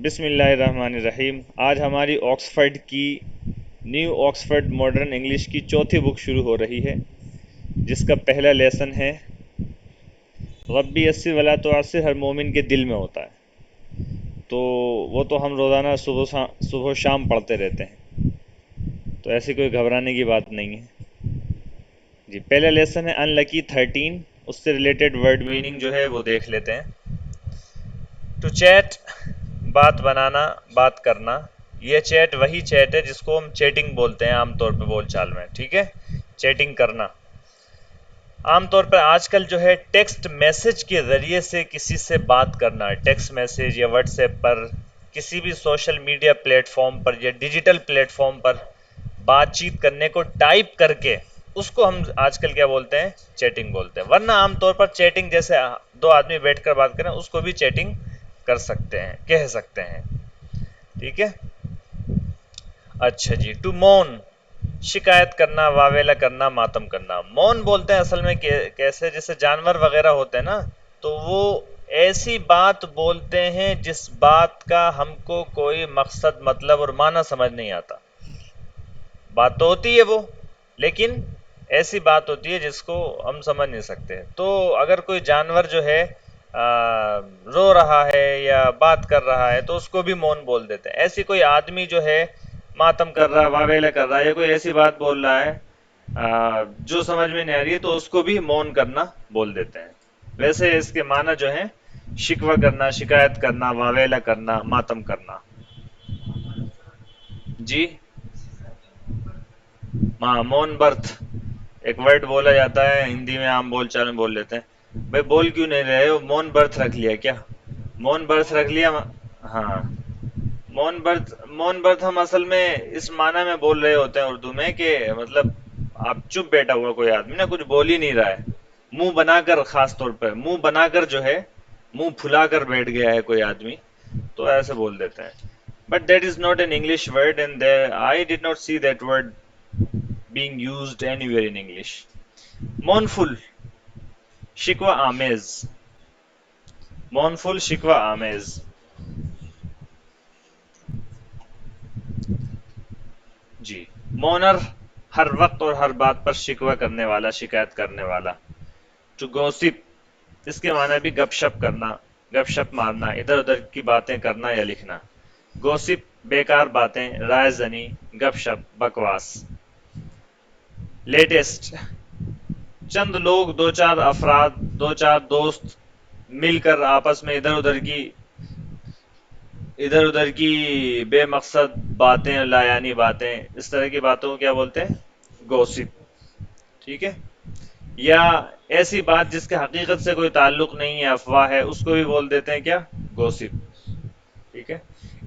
बिस्मिल्लाहिर्रहमानिर्रहीम। आज हमारी ऑक्सफर्ड की न्यू ऑक्सफर्ड मॉडर्न इंग्लिश की चौथी बुक शुरू हो रही है, जिसका पहला लेसन है रब्बी अस्सी वला तो आसिर हर मोमिन के दिल में होता है। तो वो तो हम रोज़ाना सुबह शाम पढ़ते रहते हैं, तो ऐसी कोई घबराने की बात नहीं है जी। पहला लेसन है अनलकी 13, उससे रिलेटेड वर्ड मीनिंग जो है वो देख लेते हैं। टू चैट, बात बनाना, बात करना। ये चैट वही चैट है जिसको हम चैटिंग बोलते हैं आमतौर पे बोलचाल में, ठीक है। चैटिंग करना आमतौर पर आजकल जो है टेक्स्ट मैसेज के ज़रिए से किसी से बात करना, टेक्स्ट मैसेज या व्हाट्सएप पर, किसी भी सोशल मीडिया प्लेटफॉर्म पर या डिजिटल प्लेटफॉर्म पर बातचीत करने को टाइप करके उसको हम आजकल क्या बोलते हैं, चैटिंग बोलते हैं। वरना आमतौर पर चैटिंग जैसे दो आदमी बैठकर बात करें उसको भी चैटिंग कर सकते हैं, कह सकते हैं, ठीक है। अच्छा जी, टू मौन, शिकायत करना, वावेला करना, मातम करना। मौन बोलते हैं असल में कैसे, जैसे जानवर वगैरह होते हैं ना, तो वो ऐसी बात बोलते हैं जिस बात का हमको कोई मकसद, मतलब और माना समझ नहीं आता। बात तो होती है वो, लेकिन ऐसी बात होती है जिसको हम समझ नहीं सकते। तो अगर कोई जानवर जो है रो रहा है या बात कर रहा है तो उसको भी मौन बोल देते हैं। ऐसी कोई आदमी जो है मातम कर रहा है, वावेला कर रहा है, या कोई ऐसी बात बोल रहा है जो समझ में नहीं आ रही है, तो उसको भी मौन करना बोल देते हैं। वैसे इसके माना जो है शिकवा करना, शिकायत करना, वावेला करना, मातम करना जी। हाँ, मौन बर्थ एक वर्ड बोला जाता है हिंदी में, आम बोलचाल में बोल लेते हैं। भाई बोल क्यों नहीं रहे हो, मौन बर्थ रख लिया क्या? मौन बर्थ रख लिया। हाँ, मौन बर्थ हम असल में इस माना में बोल रहे होते हैं उर्दू में कि मतलब आप चुप बैठा हुआ कोई आदमी ना, कुछ बोल ही नहीं रहा है, मुंह बनाकर, खास तौर पर मुंह बनाकर जो है, मुंह फुलाकर बैठ गया है कोई आदमी, तो ऐसे बोल देते हैं। But that is not an English word and I did not see that word being used anywhere in English. Mournful, शिकवा आमेज, mournful, शिकवा आमेज जी। मोनर, हर वक्त और हर बात पर शिकवा करने वाला, शिकायत करने वाला। टू गॉसिप, इसके माना भी गपशप करना, गपशप मारना, इधर उधर की बातें करना या लिखना। गॉसिप, बेकार बातें, राय जनी, गपशप, बकवास। लेटेस्ट, चंद लोग, दो चार अफराद, दो चार दोस्त मिलकर आपस में इधर उधर की बेमकसद बातें, लायानी बातें, इस तरह की बातों को क्या बोलते हैं, गॉसिप, ठीक है। या ऐसी बात जिसके हकीकत से कोई ताल्लुक नहीं है, अफवाह है, उसको भी बोल देते हैं क्या, गॉसिप, ठीक है।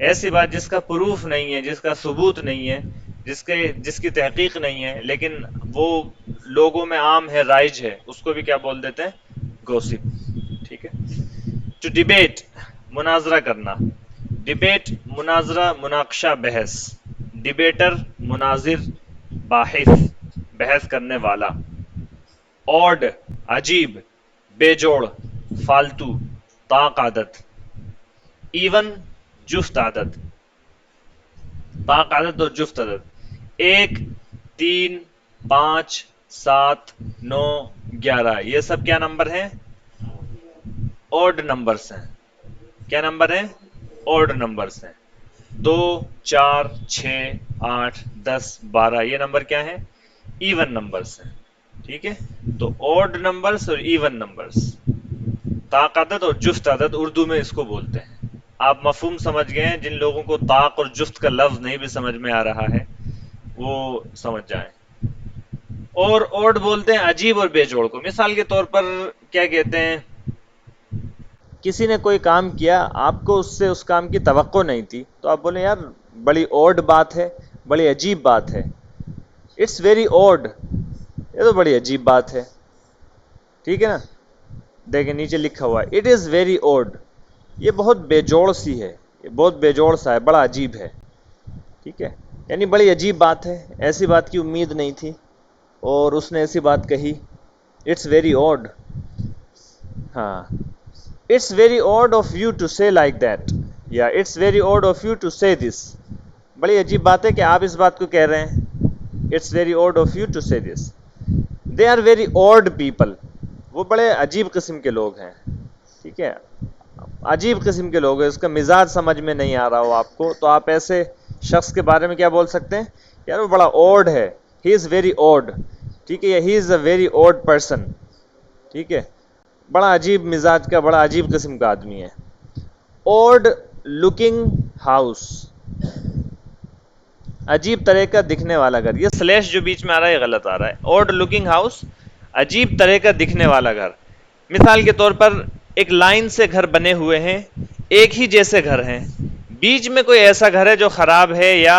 ऐसी बात जिसका प्रूफ नहीं है, जिसका सबूत नहीं है, जिसकी तहकीक नहीं है, लेकिन वो लोगों में आम है, राइज है, उसको भी क्या बोल देते हैं, गॉसिप, ठीक है। टू डिबेट, मुनाजरा करना। डिबेट, मुनाजरा, मुनाकशा, बहस। डिबेटर, मुनाजिर, बाहिस, बहस करने वाला। ऑड, अजीब, बेजोड़, फालतू, ताक आदत। इवन, जुफ्त आदत, ताक आदत और जुफ्त आदत। एक, तीन, पांच, सात, नौ, 11, ये सब क्या नंबर हैं, ऑड नंबर्स हैं। क्या नंबर हैं, ऑड नंबर्स हैं। 2, 4, 6, 8, 10, 12, ये नंबर क्या हैं, इवन नंबर्स हैं, ठीक है। तो ऑड नंबर्स और इवन नंबर्स, ताक आदत और जुफ्त आदत उर्दू में इसको बोलते हैं। आप मफहूम समझ गए हैं? जिन लोगों को ताक और जुफ्त का लफ्ज नहीं भी समझ में आ रहा है वो समझ जाएं। और ऑड बोलते हैं अजीब और बेजोड़ को। मिसाल के तौर पर क्या कहते हैं, किसी ने कोई काम किया, आपको उससे उस काम की तवक्को नहीं थी, तो आप बोले यार बड़ी ऑड बात है, बड़ी अजीब बात है, इट्स वेरी ऑड, ये तो बड़ी अजीब बात है, ठीक है ना। देखिए नीचे लिखा हुआ है, इट इज़ वेरी ऑड, ये बहुत बेजोड़ सी है, ये बहुत बेजोड़ सा है, बड़ा अजीब है, ठीक है। यानी बड़ी अजीब बात है, ऐसी बात की उम्मीद नहीं थी और उसने ऐसी बात कही, इट्स वेरी ऑड। हाँ, it's very odd of you to say like that, या it's very odd of you to say this, बड़ी अजीब बात है कि आप इस बात को कह रहे हैं। It's very odd of you to say this. They are very odd people, वो बड़े अजीब किस्म के लोग हैं। ठीक है, अजीब किस्म के लोग हैं, इसका मिजाज समझ में नहीं आ रहा हो आपको, तो आप ऐसे शख्स के बारे में क्या बोल सकते हैं, यार वो बड़ा ऑड है, ही इज़ वेरी ऑड। ठीक है, he is a very odd person. ठीक है, बड़ा अजीब मिजाज का, बड़ा अजीब किस्म का आदमी है। ऑड लुकिंग हाउस, अजीब तरह का दिखने वाला घर। ये स्लैश जो बीच में आ रहा है ये गलत आ रहा है। ऑड लुकिंग हाउस, अजीब तरह का दिखने वाला घर। मिसाल के तौर पर एक लाइन से घर बने हुए हैं, एक ही जैसे घर हैं, बीच में कोई ऐसा घर है जो खराब है या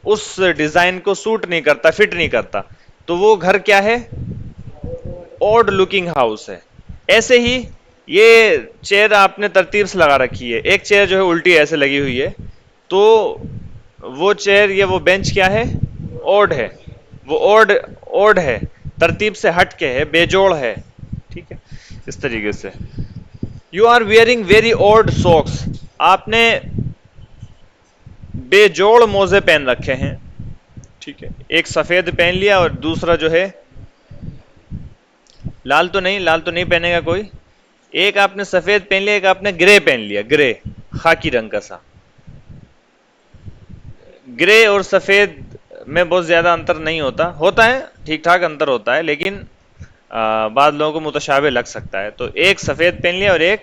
उस डिजाइन को सूट नहीं करता, फिट नहीं करता, तो वो घर क्या है, ऑड लुकिंग हाउस है। ऐसे ही ये चेयर आपने तरतीब से लगा रखी है, एक चेयर जो है उल्टी ऐसे लगी हुई है, तो वो चेयर या वो बेंच क्या है, ऑड है, वो ऑड ऑड है, तरतीब से हट के है, बेजोड़ है। ठीक है, इस तरीके से। You are wearing very odd socks, आपने बेजोड़ मोजे पहन रखे हैं। ठीक है, एक सफेद पहन लिया और दूसरा जो है लाल तो नहीं, लाल तो नहीं पहनेगा कोई, एक आपने सफेद पहन लिया, एक आपने ग्रे पहन लिया, ग्रे खाकी रंग का सा। ग्रे और सफेद में बहुत ज्यादा अंतर नहीं होता, होता है ठीक ठाक अंतर होता है, लेकिन बाद लोगों को मुतशाबे लग सकता है। तो एक सफेद पहन लिया और एक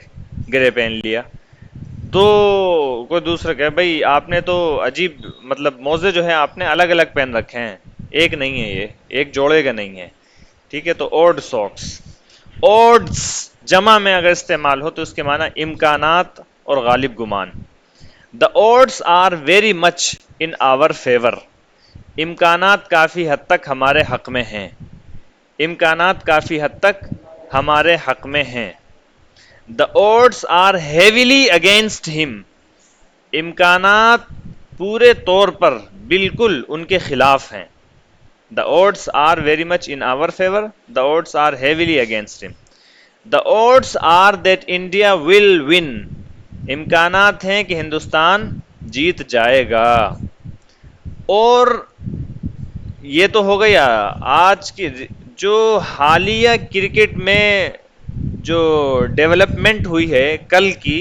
ग्रे पहन लिया, तो कोई दूसरा कहे भाई आपने तो अजीब, मतलब मोजे जो है आपने अलग अलग पहन रखे हैं, एक नहीं है ये, एक जोड़े का नहीं है। ठीक है, तो ओड सॉक्स। ओड्स जमा में अगर इस्तेमाल हो तो इसके माना इम्कानात और गालिब गुमान। The odds are very much in our favour, इम्कानात काफ़ी हद तक हमारे हक में हैं, इम्कानात काफ़ी हद तक हमारे हक में हैं। The odds are heavily against him, इम्कानात पूरे तौर पर बिल्कुल उनके खिलाफ हैं। The odds are very much in our favour, the odds are heavily against him. The odds are that India will win, इम्कानात हैं कि हिंदुस्तान जीत जाएगा। और ये तो हो गया आज की जो हालिया क्रिकेट में जो डेवलपमेंट हुई है कल की,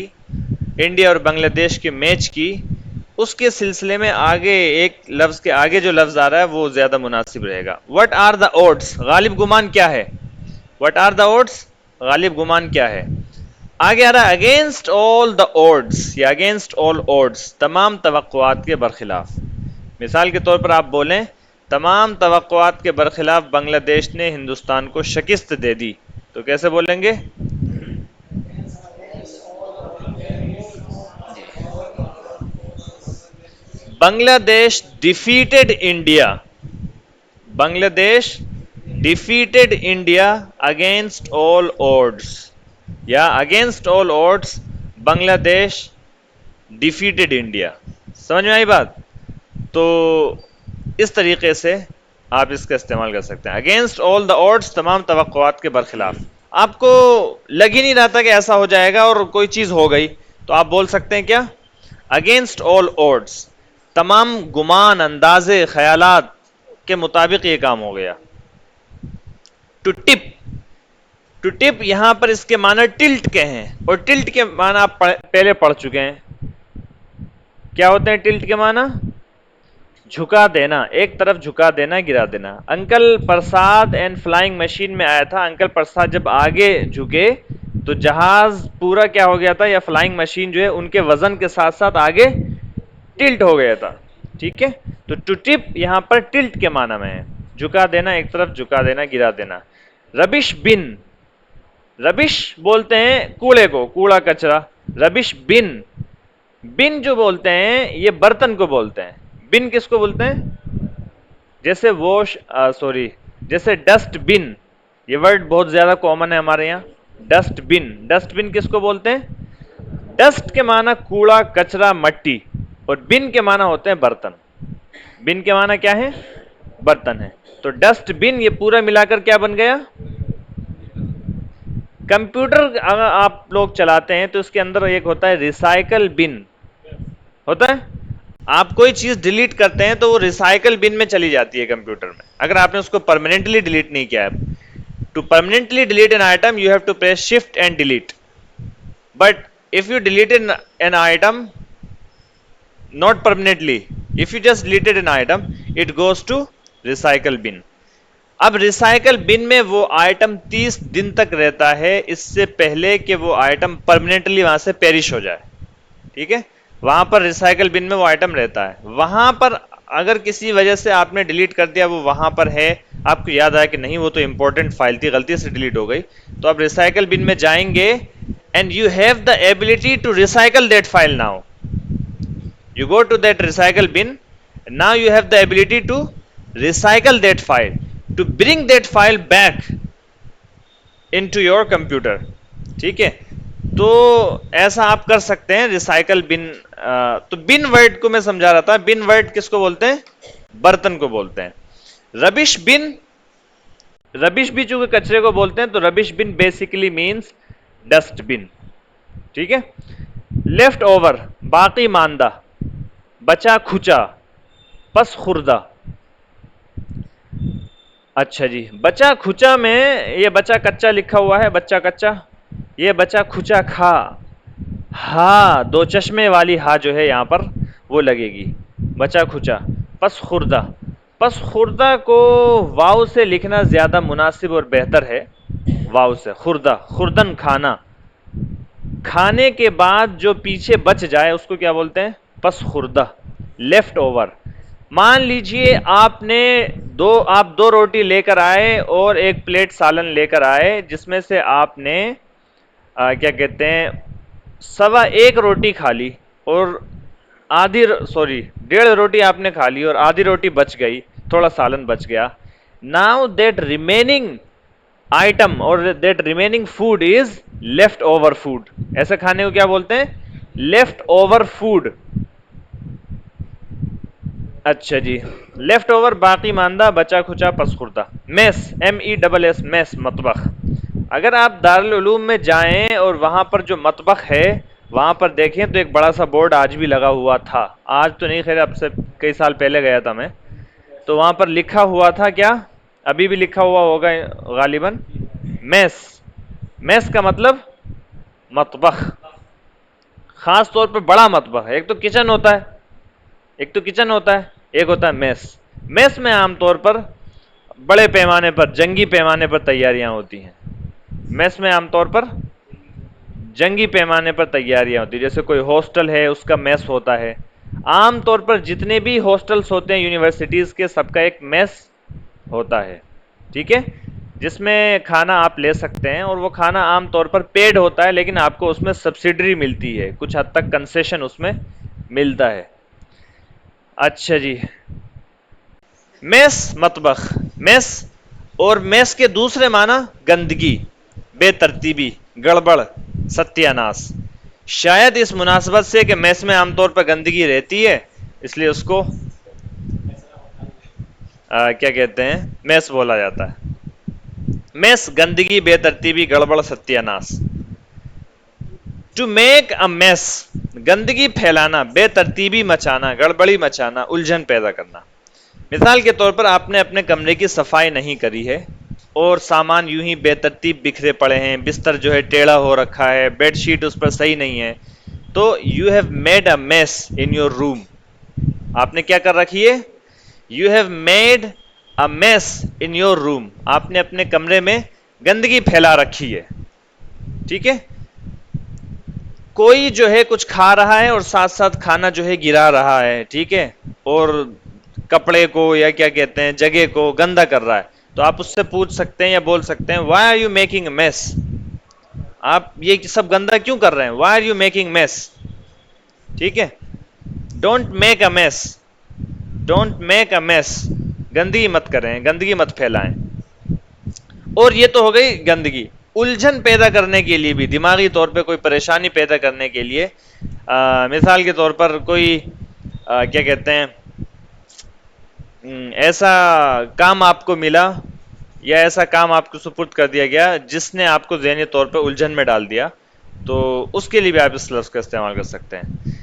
इंडिया और बांग्लादेश के मैच की, उसके सिलसिले में आगे एक लफ्ज के आगे जो लफ्ज आ रहा है वो ज्यादा मुनासिब रहेगा। व्हाट आर द ओड्स, गालिब गुमान क्या है, व्हाट आर द ओड्स, गालिब गुमान क्या है। आगे आ रहा है अगेंस्ट ऑल द ओड्स या अगेंस्ट ऑल ओड्स, तमाम तवक्कुआत के बरखिलाफ। मिसाल के तौर पर आप बोलें तमाम तवक्कुआत के बरखिलाफ बांग्लादेश ने हिंदुस्तान को शिकस्त दे दी, तो कैसे बोलेंगे, Bangladesh defeated India, Bangladesh defeated India against all odds, या against all odds Bangladesh defeated India. समझ में आई बात। तो इस तरीके से आप इसका इस्तेमाल कर सकते हैं, अगेंस्ट ऑल द ऑड्स, तमाम तवक्कुआत के बरखिलाफ। आपको लग ही नहीं रहा था कि ऐसा हो जाएगा और कोई चीज हो गई, तो आप बोल सकते हैं क्या, अगेंस्ट ऑल ऑड्स, तमाम गुमान, अंदाजे, ख्यालात के मुताबिक ये काम हो गया। टू टिप, टू टिप यहां पर इसके माना टिल्ट के हैं, और टिल्ट के माना आप पहले पढ़ चुके हैं। क्या होते हैं टिल्ट के माना, झुका देना, एक तरफ झुका देना, गिरा देना। Uncle Prasad and flying machine में आया था, अंकल प्रसाद जब आगे झुके तो जहाज पूरा क्या हो गया था, या फ्लाइंग मशीन जो है उनके वजन के साथ साथ आगे टिल्ट हो गया था। ठीक है, तो टू टिप यहां पर टिल्ट के माना में है, झुका देना, एक तरफ झुका देना, गिरा देना। रबिश बिन, रबिश बोलते हैं कूड़े को, कूड़ा कचरा। रबिश बिन, बिन जो बोलते हैं ये बर्तन को बोलते हैं। बिन किसको बोलते हैं, जैसे वॉश, सॉरी, जैसे डस्टबिन, ये वर्ड बहुत ज्यादा कॉमन है हमारे यहाँ। डस्टबिन, डस्टबिन किसको बोलते हैं, डस्ट के माना कूड़ा कचरा मट्टी, और बिन के माना होते हैं बर्तन। बिन के माना क्या है, बर्तन है। तो डस्टबिन ये पूरा मिलाकर क्या बन गया, कंप्यूटर अगर आप लोग चलाते हैं तो इसके अंदर एक होता है रिसाइकल बिन, होता है? आप कोई चीज डिलीट करते हैं तो वो रिसाइकल बिन में चली जाती है कंप्यूटर में, अगर आपने उसको परमानेंटली डिलीट नहीं किया है। To permanently delete an item you have to press shift and delete, but if you delete an item not permanently, if you just deleted an item it goes to recycle bin। अब recycle bin में वो item 30 दिन तक रहता है, इससे पहले कि वो आइटम परमानेंटली वहां से पेरिश हो जाए। ठीक है, वहां पर रिसाइकल बिन में वो आइटम रहता है। वहां पर अगर किसी वजह से आपने डिलीट कर दिया, वो वहां पर है, आपको याद आया कि नहीं वो तो इंपॉर्टेंट फाइल थी, गलती से डिलीट हो गई, तो आप रिसाइकल बिन में जाएंगे and you have the ability to recycle that file. Now you go to that recycle bin, now you have the ability to recycle that file, to bring that file back into your computer। ठीक है, तो ऐसा आप कर सकते हैं recycle bin. तो बिन word को मैं समझा रहा था, बिन वर्ड किसको बोलते हैं? बर्तन को बोलते हैं। रबिश बिन, रबिश भी चूंकि कचरे को बोलते हैं, तो रबिश बिन बेसिकली मीन्स डस्टबिन। ठीक है, लेफ्ट ओवर बाकी मांदा, बचा खुचा, पस खुर्दा। अच्छा जी, बचा खुचा में ये बचा कच्चा लिखा हुआ है, बच्चा कच्चा, ये बचा खुचा खा, हा दो चश्मे वाली हा जो है यहां पर वो लगेगी, बचा खुचा। पस खुर्दा, पस खुर्दा को वाव से लिखना ज्यादा मुनासिब और बेहतर है, वाव से। खुर्दा, खुर्दन खाना, खाने के बाद जो पीछे बच जाए उसको क्या बोलते हैं? पस खुर्दा, लेफ्ट ओवर। मान लीजिए आपने आप दो रोटी लेकर आए और एक प्लेट सालन लेकर आए, जिसमें से आपने क्या कहते हैं, सवा एक रोटी खा ली और आधी, सॉरी 1.5 रोटी आपने खा ली और आधी रोटी बच गई, थोड़ा सालन बच गया। नाउ दैट रिमेनिंग आइटम और that remaining food is left over food. ऐसे खाने को क्या बोलते हैं? Left over food. अच्छा जी, लेफ्ट ओवर बाकी मांदा, बचा खुचा, पस खुर्दा। मेस, MESS, मेस, मतबख। अगर आप दारुल उलूम में जाएं और वहां पर जो मतबख है वहां पर देखें तो एक बड़ा सा बोर्ड आज भी लगा हुआ था, आज तो नहीं, खैर अब से कई साल पहले गया था मैं, तो वहां पर लिखा हुआ था क्या, अभी भी लिखा हुआ होगा गालिबन, मेस। मेस का मतलब मतबख, खास तौर पर बड़ा मतबख। एक तो किचन होता है, एक तो किचन होता है, एक होता है मेस। मेस में आमतौर पर बड़े पैमाने पर, जंगी पैमाने पर तैयारियां होती हैं। मेस में आमतौर पर जंगी पैमाने पर तैयारियां होती है, जैसे कोई हॉस्टल है उसका मेस होता है। आमतौर पर जितने भी हॉस्टल्स होते हैं यूनिवर्सिटीज के, सबका एक मेस होता है। ठीक है, जिसमें खाना आप ले सकते हैं और वो खाना आमतौर पर पेड होता है, लेकिन आपको उसमें सब्सिडरी मिलती है, कुछ हद तक कंसेशन उसमें मिलता है। अच्छा जी, मेस, मतबख, मेस। और मेस के दूसरे माना गंदगी, बेतरतीबी, गड़बड़, सत्यानाश। शायद इस मुनासबत से कि मेस में आमतौर पर गंदगी रहती है, इसलिए उसको क्या कहते हैं, मेस बोला जाता है। मेस, गंदगी, बेतरतीबी, गड़बड़, सत्यानाश। टू मेक अ मेस, गंदगी फैलाना, बेतरतीबी मचाना, गड़बड़ी मचाना, उलझन पैदा करना। मिसाल के तौर पर आपने अपने कमरे की सफाई नहीं करी है और सामान यूं ही बेतरतीब बिखरे पड़े हैं, बिस्तर जो है टेढ़ा हो रखा है, बेडशीट उस पर सही नहीं है, तो you have made a mess in your room. आपने क्या कर रखी है? You have made a mess in your room, आपने अपने कमरे में गंदगी फैला रखी है। ठीक है, कोई जो है कुछ खा रहा है और साथ साथ खाना जो है गिरा रहा है, ठीक है, और कपड़े को या क्या कहते हैं जगह को गंदा कर रहा है, तो आप उससे पूछ सकते हैं या बोल सकते हैं, why are you making a mess? आप ये सब गंदा क्यों कर रहे हैं? Why are you making mess? ठीक है, don't make a mess, don't make a mess, गंदगी मत करें, गंदगी मत फैलाएं। और ये तो हो गई गंदगी। उलझन पैदा करने के लिए भी, दिमागी तौर पे कोई परेशानी पैदा करने के लिए, मिसाल के तौर पर कोई क्या कहते हैं, ऐसा काम आपको मिला या ऐसा काम आपको सुपुर्द कर दिया गया जिसने आपको ज़हनी तौर पे उलझन में डाल दिया, तो उसके लिए भी आप इस लफ्ज़ का इस्तेमाल कर सकते हैं।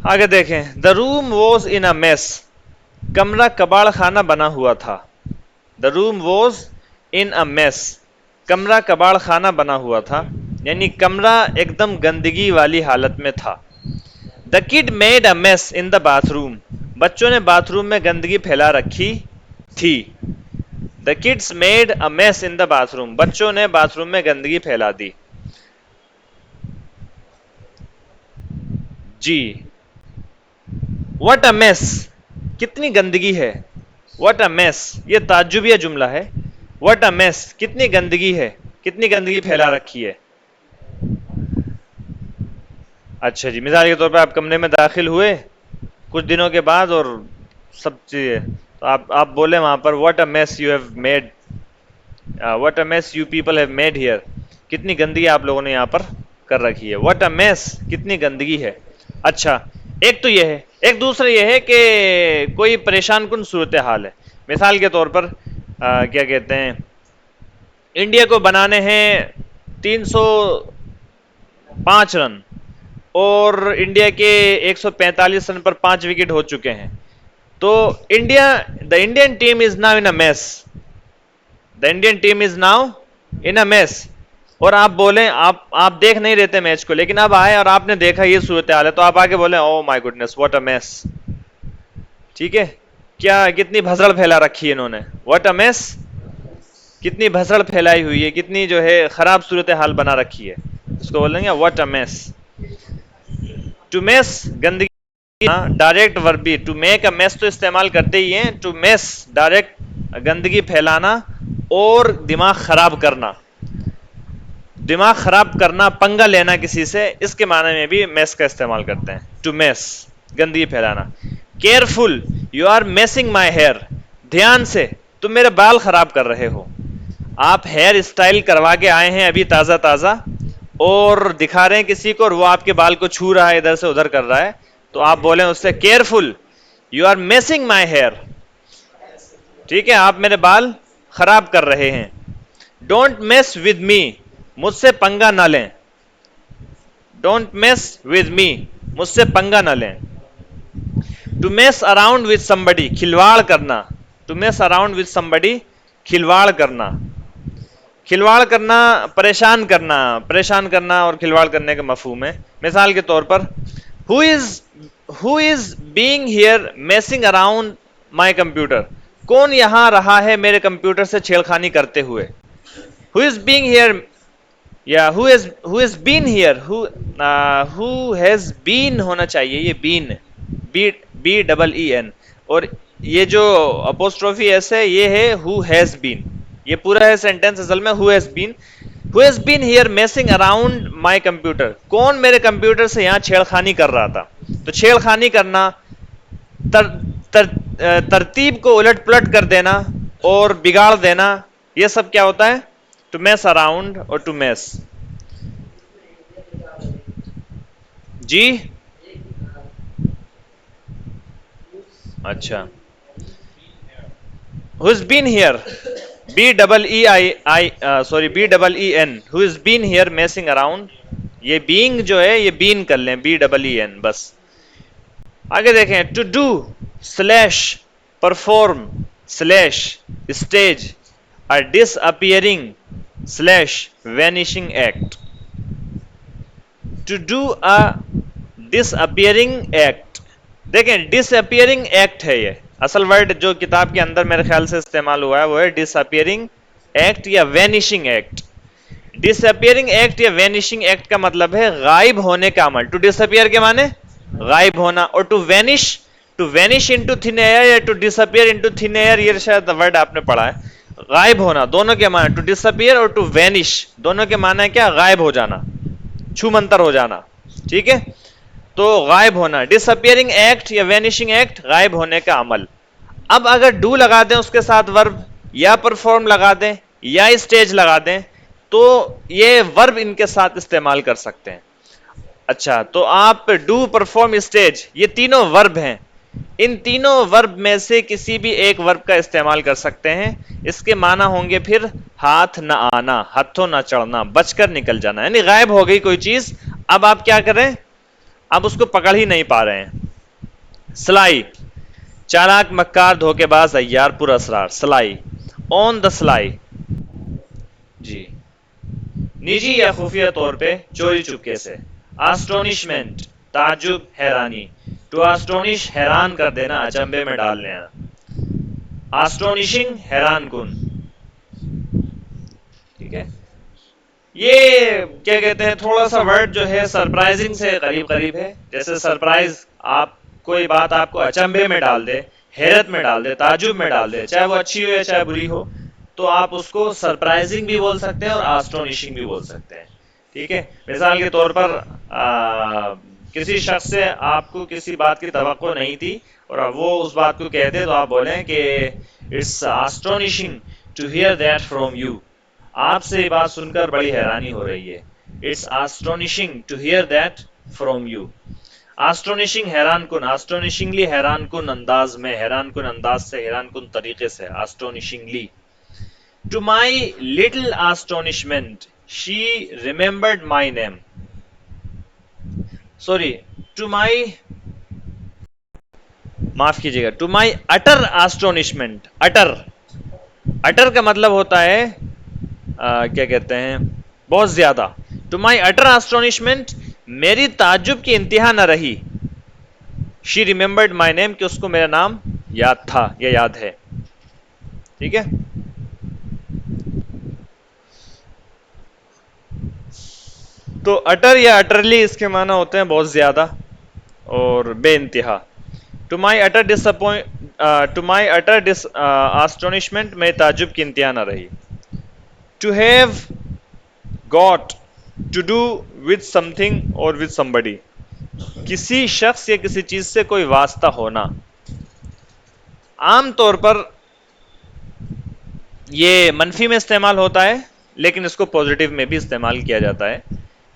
आगे देखें, the room was in a mess, कमरा कबाड़ खाना बना हुआ था। The room was in a mess, कमरा कबाड़ खाना बना हुआ था, यानी कमरा एकदम गंदगी वाली हालत में था। The kid made a mess in the bathroom, बच्चों ने बाथरूम में गंदगी फैला रखी थी। The kids made a mess in the bathroom, बच्चों ने बाथरूम में गंदगी फैला दी। जी, व्हाट अ मेस, कितनी गंदगी है। व्हाट अ मेस, ये ताज्जुबिया जुमला है। व्हाट अ मेस, कितनी गंदगी है, कितनी गंदगी फैला रखी है। अच्छा जी, मिसाल के तौर पे आप कमरे में दाखिल हुए कुछ दिनों के बाद और सब चीजें, तो आप बोले वहां पर what a mess you have made, what a mess you people have made here, कितनी गंदगी आप लोगों ने यहाँ पर कर रखी है। व्हाट अ मेस, कितनी गंदगी है। अच्छा, एक तो ये है, एक दूसरा ये है कि कोई परेशान कुन सूरत हाल है। मिसाल के तौर पर क्या कहते हैं, इंडिया को बनाने हैं 305 रन और इंडिया के 145 रन पर 5 विकेट हो चुके हैं, तो India, the Indian team is now in a mess, the Indian team is now in a mess. और आप बोले, आप देख नहीं रहे थे मैच को, लेकिन अब आए और आपने देखा ये सूरत हाल है, तो आप आके बोले oh my goodness what a mess. ठीक है, क्या कितनी भसड़ फैला रखी है इन्होंने, व्हाट अ मेस, कितनी भसड़ फैलाई हुई है, कितनी जो है खराब सूरत हाल बना रखी है, इसको बोलेंगे what a mess. To mess, गंदगी, डायरेक्ट वर्ब भी, टू मेक अ मेस तो इस्तेमाल करते ही हैं। टू मेस, डायरेक्ट गंदगी फैलाना और दिमाग खराब करना, दिमाग खराब करना, पंगा लेना किसी से, इसके माने में भी मेस का इस्तेमाल करते हैं। टू मेस, गंदगी फैलाना। Careful, you are messing my hair, ध्यान से, तुम मेरे बाल खराब कर रहे हो। आप हेयर स्टाइल करवा के आए हैं अभी ताजा ताजा और दिखा रहे हैं किसी को, और वो आपके बाल को छू रहा है, इधर से उधर कर रहा है, तो आप बोले उससे careful, you are messing my hair, ठीक है, आप मेरे बाल खराब कर रहे हैं। डोंट मेस विद मी, मुझसे पंगा ना लें। डोंट मेस विद मी, मुझसे पंगा ना लें। To mess around with somebody, खिलवाड़ करना। To mess around with somebody, खिलवाड़ करना। खिलवाड़ करना, परेशान करना और खिलवाड़ करने का मफहूम है। मिसाल के तौर पर, who is being here messing around my computer, कौन यहां रहा है मेरे कंप्यूटर से छेड़खानी करते हुए। हु इज बीइंग हियर, या who has been here, who has been होना चाहिए, ये been, B double E N, और ये जो अपोस्ट्रोफी एस है ये है हु हैज बीन, ये पूरा है सेंटेंस असल में who has been here messing around my computer, कौन मेरे कंप्यूटर से यहां छेड़खानी कर रहा था। तो छेड़खानी करना, तर, तर, तरतीब को उलट पुलट कर देना और बिगाड़ देना, ये सब क्या होता है, टू मेस अराउंड और टू मेस। जी, अच्छा, who is been here, B double E I sorry B double E N, who is been here messing around, ये बीइंग जो है ये बीन कर लें, बी डबल ई एन बस। आगे देखें, to do slash perform slash stage a disappearing slash vanishing act. To do a disappearing act, देखें डिसअपियरिंग एक्ट है ये, असल वर्ड जो किताब के अंदर मेरे ख्याल से इस्तेमाल हुआ है वो है डिसअपियरिंग एक्ट या वैनिशिंग एक्ट। डिसअपियरिंग एक्ट या वैनिशिंग एक्ट का मतलब है गायब होने का अमल। टू डिसअपियर के माने गायब होना, और to vanish into thin air या to disappear into thin air, ये शायद वर्ड आपने पढ़ा है। गायब होना, दोनों के माने, टू डिसअपियर और टू वैनिश, दोनों के माने क्या, गायब हो जाना, छूमंतर हो जाना। ठीक है, तो गायब होना, डिसअपियरिंग एक्ट या वैनिशिंग एक्ट, गायब होने का अमल। अब अगर डू लगा दें उसके साथ वर्ब, या परफॉर्म लगा दें या स्टेज लगा दें, तो ये वर्ब इनके साथ इस्तेमाल कर सकते हैं। अच्छा, तो आप डू, परफॉर्म, स्टेज, ये तीनों वर्ब हैं, इन तीनों वर्ब में से किसी भी एक वर्ब का इस्तेमाल कर सकते हैं। इसके माना होंगे फिर हाथ न आना, हाथों न चढ़ना, बचकर निकल जाना, यानी गायब हो गई कोई चीज, अब आप क्या करें, आप उसको पकड़ ही नहीं पा रहे हैं। स्लाई, चालाक, मक्कार, धोखेबाज, अय्यार, पुरअसरार। Sly, on the sly. जी, निजी या खुफिया तौर पे, चोरी चुपके से। आस्टोनिशमेंट, ताज्जुब, हैरानी। टू आस्टोनिश, हैरान कर देना, अचंभे में डाल लेना। आस्टोनिशिंग, हैरान कुन। ठीक है, ये क्या कहते हैं, थोड़ा सा वर्ड जो है सरप्राइजिंग से करीब करीब है। जैसे सरप्राइज, आप कोई बात आपको अचंभे में डाल दे, हैरत में डाल दे, ताज्जुब में डाल दे, चाहे वो अच्छी हो या चाहे बुरी हो, तो आप उसको सरप्राइजिंग भी बोल सकते हैं और आस्टोनिशिंग भी बोल सकते हैं। ठीक है, मिसाल के तौर पर किसी शख्स से आपको किसी बात की तवक्को नहीं थी और वो उस बात को कहते, तो आप बोलें कि it's astonishing to hear that from you. आपसे ये बात सुनकर बड़ी हैरानी हो रही है। It's astonishing to hear that from you. Astonishing, हैरान कुन, आस्टोनिशिंगली, हैरान कुन अंदाज में, हैरान कुन अंदाज से, हैरान कुन तरीके से, astonishingly. To my little astonishment, she remembered my name. Sorry, to my, माफ कीजिएगा, टू माई अटर आस्टोनिशमेंट। अटर, अटर का मतलब होता है क्या कहते हैं, बहुत ज्यादा। टू माई अटर आस्टोनिशमेंट, मेरी ताज्जुब की इंतहा न रही। शी रिमेंबर्ड माई नेम, कि उसको मेरा नाम याद था या याद है। ठीक है, तो अटर या अटरली इसके माना होते हैं बहुत ज्यादा और बेइंतहा। To my utter disappoint, to my utter dis astonishment, मेरी ताज्जुब की इंतहा न रही। To have got to do with something और विद समबडी, किसी शख्स या किसी चीज से कोई वास्ता होना। आमतौर पर ये मनफी में इस्तेमाल होता है, लेकिन इसको पॉजिटिव में भी इस्तेमाल किया जाता है।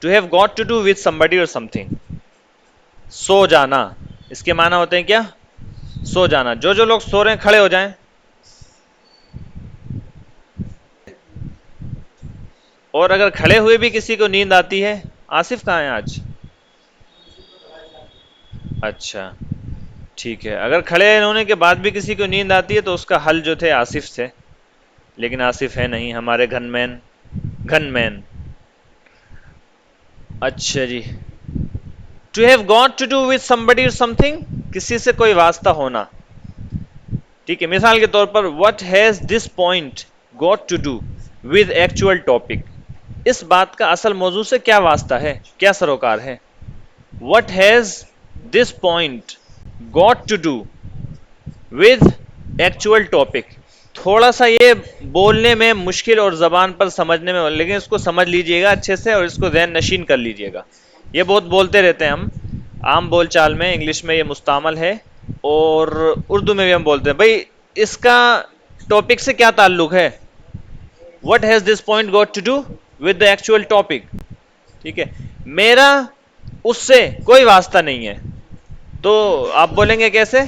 To have got to do with somebody और समथिंग, सो जाना, इसके माना होते हैं क्या, सो जाना। जो जो लोग सो रहे हैं खड़े हो जाएं। और अगर खड़े हुए भी किसी को नींद आती है, आसिफ कहाँ है आज? अच्छा, ठीक है, अगर खड़े होने के बाद भी किसी को नींद आती है तो उसका हल जो थे आसिफ थे, लेकिन आसिफ है नहीं, हमारे गनमैन। गनमैन, अच्छा जी। To have got to do with somebody और समथिंग, किसी से कोई वास्ता होना। ठीक है, मिसाल के तौर पर, what has this point got to do with actual topic, इस बात का असल मौजू से क्या वास्ता है, क्या सरोकार है। What has this point got to do with actual topic, थोड़ा सा ये बोलने में मुश्किल और जबान पर समझने में, लेकिन इसको समझ लीजिएगा अच्छे से और इसको ज़हन नशीन कर लीजिएगा। ये बहुत बोलते रहते हैं हम आम बोलचाल में, इंग्लिश में ये मुस्तामल है और उर्दू में भी हम बोलते हैं। भाई इसका टॉपिक से क्या ताल्लुक है, what has this point got to do with the actual topic. ठीक है, मेरा उससे कोई वास्ता नहीं है, तो आप बोलेंगे कैसे,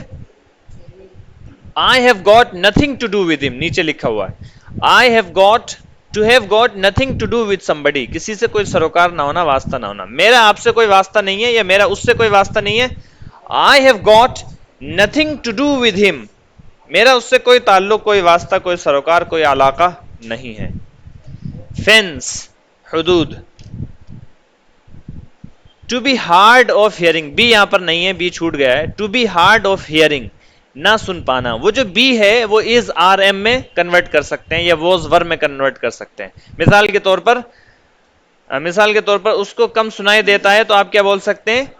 I have got nothing to do with him, नीचे लिखा हुआ है I have got, to have got nothing to do with somebody, किसी से कोई सरोकार ना होना, वास्ता ना होना। मेरा आपसे कोई वास्ता नहीं है या मेरा उससे कोई वास्ता नहीं है। I have got nothing to do with him, मेरा उससे कोई ताल्लुक, कोई वास्ता, कोई सरोकार, कोई अलाका नहीं है। फेंस, हुदूद। To be hard of hearing, be यहां पर नहीं है, बी छूट गया है। To be hard of hearing, ना सुन पाना। वो जो बी है वो इज आर एम में कन्वर्ट कर सकते हैं या वॉज वर में कन्वर्ट कर सकते हैं। मिसाल के तौर पर उसको कम सुनाई देता है तो आप क्या बोल सकते हैं,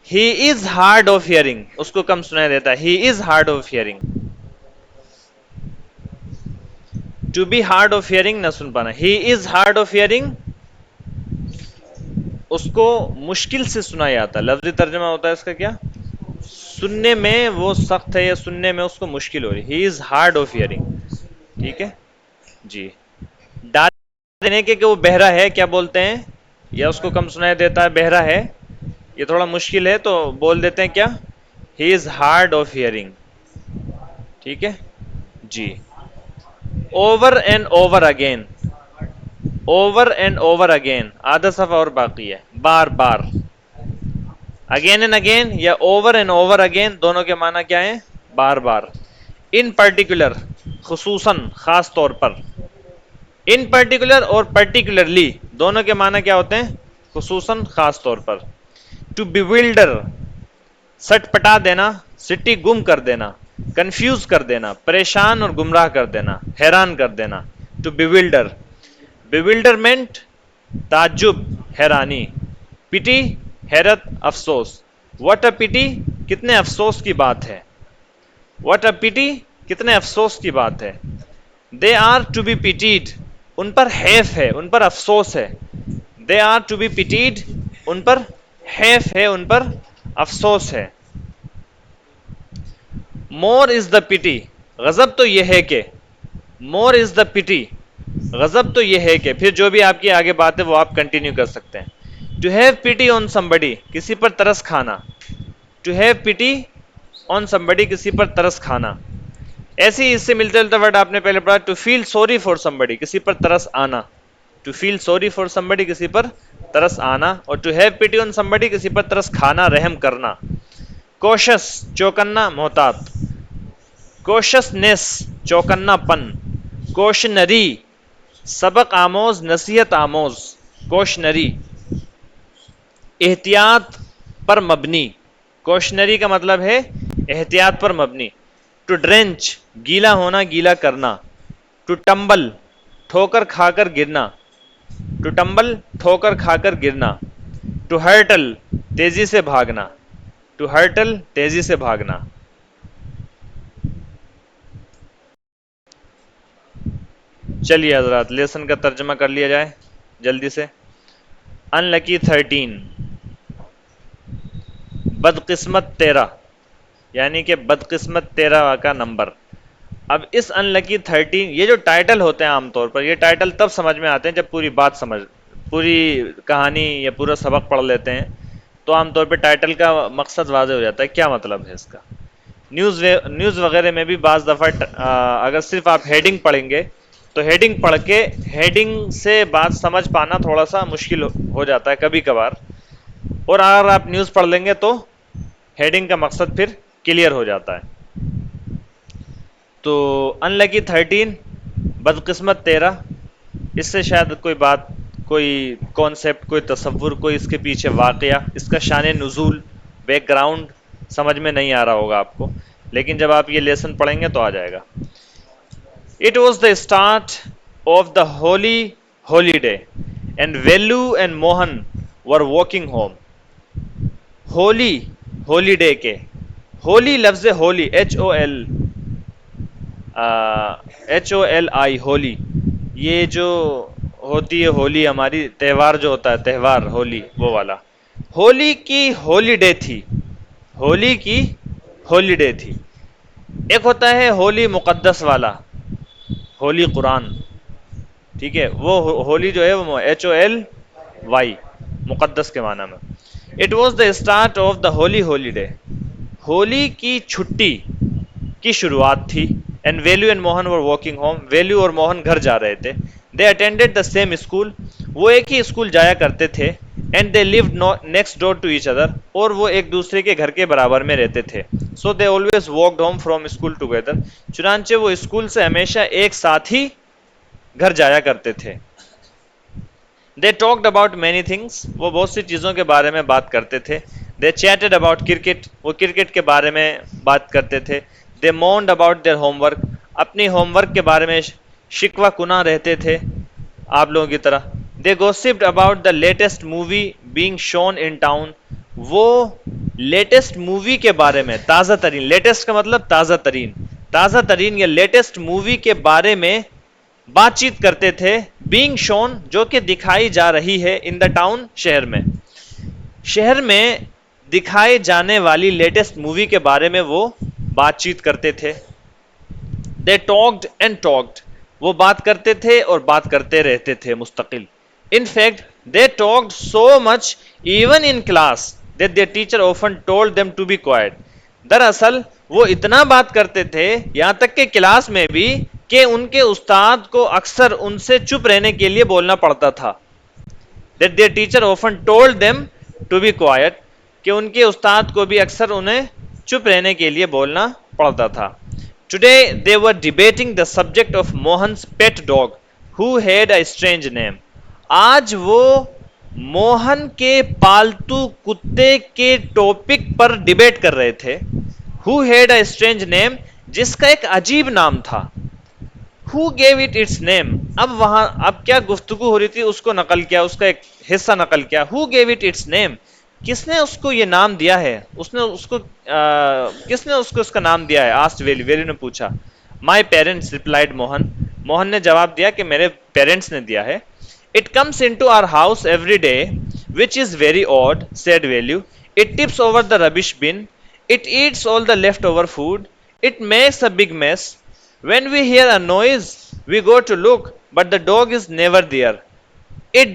he is hard of hearing, उसको कम सुनाई देता है, he is hard of hearing. To be hard of hearing, ना सुन पाना। He is hard of hearing, उसको मुश्किल से सुनाई आता। लफ्जी तर्जमा होता है इसका क्या, सुनने में वो सख्त है या सुनने में उसको मुश्किल हो रही। ही इज हार्ड ऑफ हियरिंग। ठीक है जी। डाल देने के कि वो बहरा है, क्या बोलते हैं, या उसको कम सुनाई देता है, बहरा है, ये थोड़ा मुश्किल है, तो बोल देते हैं क्या, he is hard of hearing. ठीक है जी। Over and over again, over and over again, आधा सफा और बाकी है, बार बार। अगेन एंड अगेन या ओवर एंड ओवर अगेन, दोनों के माना क्या है? बार बार। इन पर्टिकुलर, खुसूसन, खास तौर पर। इन पर्टिकुलर और पर्टिकुलरली दोनों के माना क्या होते हैं? खुसूसन, खास तौर पर। टू बिविल्डर, सटपटा देना, सिटी गुम कर देना, कंफ्यूज कर देना, परेशान और गुमराह कर देना, हैरान कर देना। टू बिविल्डर, बिविल्डरमेंट ताज्जुब, हैरानी। पिटी, हैरत, अफसोस। व्हाट अ पिटी, कितने अफसोस की बात है। व्हाट अ पिटी, कितने अफसोस की बात है। They are to be pitied, उन पर हैफ है, उन पर अफसोस है। They are to be pitied, उन पर हैफ है, उन पर अफसोस है। मोर इज द पिटी, गजब तो यह है कि। मोर इज द पिटी, गजब तो यह है कि। फिर जो भी आपकी आगे बात है वो आप कंटिन्यू कर सकते हैं। To have pity on somebody, किसी पर तरस खाना। To have pity on somebody, किसी पर तरस खाना। ऐसे ही इससे मिलते जुलते वर्ड आपने पहले पढ़ा, to feel sorry for somebody, किसी पर तरस आना। To feel sorry for somebody, किसी पर तरस आना। और to have pity on somebody, किसी पर तरस खाना, रहम करना। कोशस, चौकन्ना, मोहतात। कोशसनेस, चौकन्नापन। कोशनरी, सबक आमोज, नसीहत आमोज। कोशनरी, एहतियात पर मबनी। कोशनरी का मतलब है एहतियात पर मबनी। टू ड्रेंच, गीला होना, गीला करना। टू टंबल, ठोकर खाकर गिरना। टू टंबल, ठोकर खाकर गिरना। टू हर्टल, तेजी से भागना। टू हर्टल, तेजी से भागना। चलिए हजरात, लेसन का तर्जमा कर लिया जाए जल्दी से। अनलकी 13, बदकिस्मत 13, यानी कि बदकिस्मत 13 का नंबर। अब इस अनलकी 13, ये जो टाइटल होते हैं आमतौर पर, ये टाइटल तब समझ में आते हैं जब पूरी बात समझ, पूरी कहानी या पूरा सबक पढ़ लेते हैं, तो आमतौर पर टाइटल का मकसद वाज़ेह हो जाता है, क्या मतलब है इसका। न्यूज़ वगैरह में भी बाज़ दफ़ा अगर सिर्फ आप हेडिंग पढ़ेंगे तो हेडिंग पढ़ के हेडिंग से बात समझ पाना थोड़ा सा मुश्किल हो जाता है कभी कभार। और अगर आप न्यूज़ पढ़ लेंगे तो हेडिंग का मकसद फिर क्लियर हो जाता है। तो अनलकी 13, बदकिस्मत 13, इससे शायद कोई बात, कोई कॉन्सेप्ट, कोई तसव्वुर, कोई इसके पीछे वाकया, इसका शान नुज़ूल, बैकग्राउंड समझ में नहीं आ रहा होगा आपको, लेकिन जब आप ये लेसन पढ़ेंगे तो आ जाएगा। It was the start of the holy holiday and Vellu and Mohan were walking home. Holy, holiday के, होली लफ्ज होली, HOLI, होली, ये जो होती है होली हमारी, त्यौहार जो होता है, त्यौहार होली, वो वाला। होली की हॉलीडे थी, होली की हॉलीडे थी। एक होता है होली मुकद्दस वाला, होली कुरान, ठीक है, वो होली जो है वो HOLY, मुकद्दस के माना में। It was the start of the holy holiday, holy की छुट्टी की शुरुआत थी। And Velu and Mohan were walking home, Velu और मोहन घर जा रहे थे। They attended the same school, वो एक ही स्कूल जाया करते थे। And they lived next door to each other, और वो एक दूसरे के घर के बराबर में रहते थे। So they always walked home from school together, चुनांचे वो स्कूल से हमेशा एक साथ ही घर जाया करते थे। They talked about many things, वो बहुत सी चीज़ों के बारे में बात करते थे। दे चैटेड अबाउट क्रिकेट, वो क्रिकेट के बारे में बात करते थे। दे मोन्ड अबाउट देयर होमवर्क, अपनी होमवर्क के बारे में शिकवा कुना रहते थे आप लोगों की तरह। They gossiped about the latest movie being shown in town, वो लेटेस्ट मूवी के बारे में, ताज़ा तरीन, लेटेस्ट का मतलब ताज़ा तरीन, ताज़ा तरीन या लेटेस्ट मूवी के बारे में बातचीत करते थे। बीइंग शोन, जो कि दिखाई जा रही है, इन द टाउन, शहर में, शहर में दिखाए जाने वाली लेटेस्ट मूवी के बारे में वो बातचीत करते थे। दे टॉक्ड एंड टॉक्ड, वो बात करते थे और बात करते रहते थे मुस्तकिल। In fact they talked so much even in class that their teacher often told them to be quiet, दरअसल वो इतना बात करते थे यहां तक कि क्लास में भी कि उनके उस्ताद को अक्सर उनसे चुप रहने के लिए बोलना पड़ता था। That their teacher often told them to be quiet, कि उनके उस्ताद को भी अक्सर उन्हें चुप रहने के लिए बोलना पड़ता था। Today they were debating the subject of Mohan's pet dog who had a strange name. आज वो मोहन के पालतू कुत्ते के टॉपिक पर डिबेट कर रहे थे। Who had a strange name, जिसका एक अजीब नाम था। Who gave it it's name, अब क्या गुफ्तगू हो रही थी उसको नकल किया, उसका एक हिस्सा नकल किया। Who gave it it's name, किसने उसको ये नाम दिया है, किसने उसको उसका नाम दिया है। आस्ट वेल्यू, वेल्यू ने पूछा। My parents replied Mohan, Mohan ने जवाब दिया कि मेरे पेरेंट्स ने दिया है। It comes into our house every day which is very odd, said Velu. It tips over the rubbish bin, it eats all the left over food, it makes a big mess. When we hear a noise, we go to look, but the dog is never there. It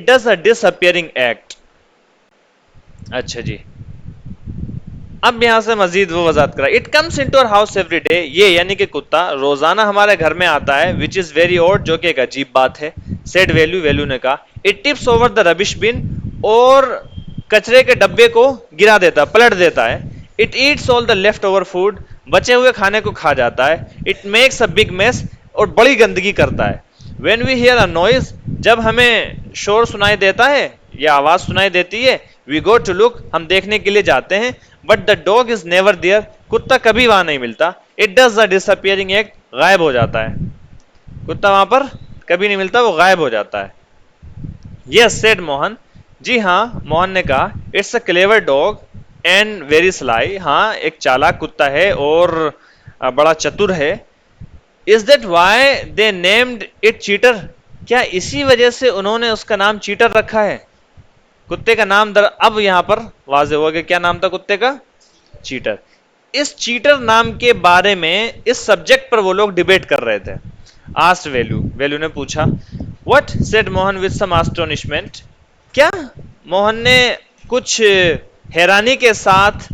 does a disappearing act. अच्छा जी, अब यहां से मजीद वो वजाहत करा। It comes into our house every day, ये यानी कि कुत्ता रोजाना हमारे घर में आता है। विच इज वेरी ऑड, जो कि एक अजीब बात है। सेड वैल्यू, वैल्यू ने कहा। It tips over the rubbish bin, और कचरे के डब्बे को गिरा देता, पलट देता है। It eats all the left over food, बचे हुए खाने को खा जाता है। It makes a big mess, और बड़ी गंदगी करता है। When we hear a noise, जब हमें शोर सुनाई देता है या आवाज सुनाई देती है, वी गो टू लुक, हम देखने के लिए जाते हैं। But the dog is never there, कुत्ता कभी वहां नहीं मिलता। It does the disappearing act, गायब हो जाता है। कुत्ता वहां पर कभी नहीं मिलता, वो गायब हो जाता है। यस सेड मोहन, जी हाँ, मोहन ने कहा। It's a clever dog and very sly, हाँ एक चालाक कुत्ता है और बड़ा चतुर है। Is that why they named it cheater, क्या इसी वजह से उन्होंने उसका नाम चीटर रखा है। कुत्ते का नाम अब यहां पर वाज़ेह हो गया, क्या नाम था कुत्ते का, चीटर। इस चीटर नाम के बारे में, इस सब्जेक्ट पर वो लोग डिबेट कर रहे थे। आस्ट वैल्यू, वैल्यू ने पूछा। What, said Mohan with some astonishment, क्या, मोहन ने कुछ हैरानी के साथ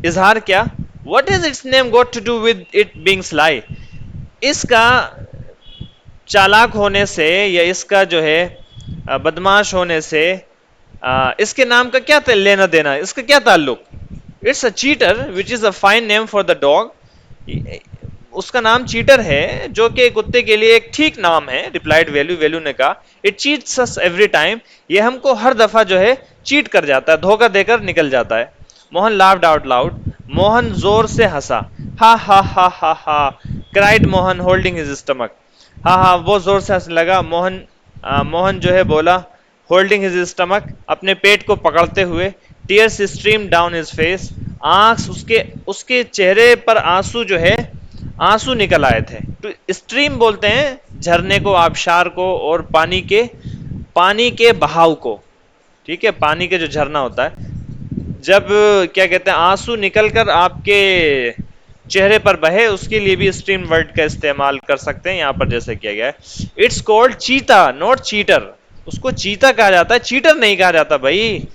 इजहार किया। What is its name got to do with it being sly, इसका चालाक होने से या इसका जो है बदमाश होने से इसके नाम का क्या लेना देना, इसका क्या ताल्लुक। It's a cheater which is a fine name for the dog, उसका नाम चीटर है जो कि कुत्ते के लिए एक ठीक नाम है। रिप्लाइड वैल्यू, वैल्यू ने कहा। It cheats us every time, ये हमको हर दफा जो है चीट कर जाता है, धोखा देकर निकल जाता है। Mohan laughed out loud, Mohan जोर से हंसा। हा हा हा हा हा, cried Mohan holding his stomach, हा हा वो जोर से हंसने लगा। मोहन जो है बोला, होल्डिंग हिज स्टमक, अपने पेट को पकड़ते हुए। Tears stream down his face, आंख उसके उसके चेहरे पर आंसू जो है, आंसू निकल आए थे। तो स्ट्रीम बोलते हैं झरने को, आबशार को, और पानी के बहाव को। ठीक है, पानी के जो झरना होता है, जब क्या कहते हैं आंसू निकलकर आपके चेहरे पर बहे, उसके लिए भी स्ट्रीम वर्ड का इस्तेमाल कर सकते हैं, यहां पर जैसे किया गया है। इट्स कॉल्ड चीता नॉट चीटर, उसको चीता कहा जाता है, चीटर नहीं कहा जाता भाई।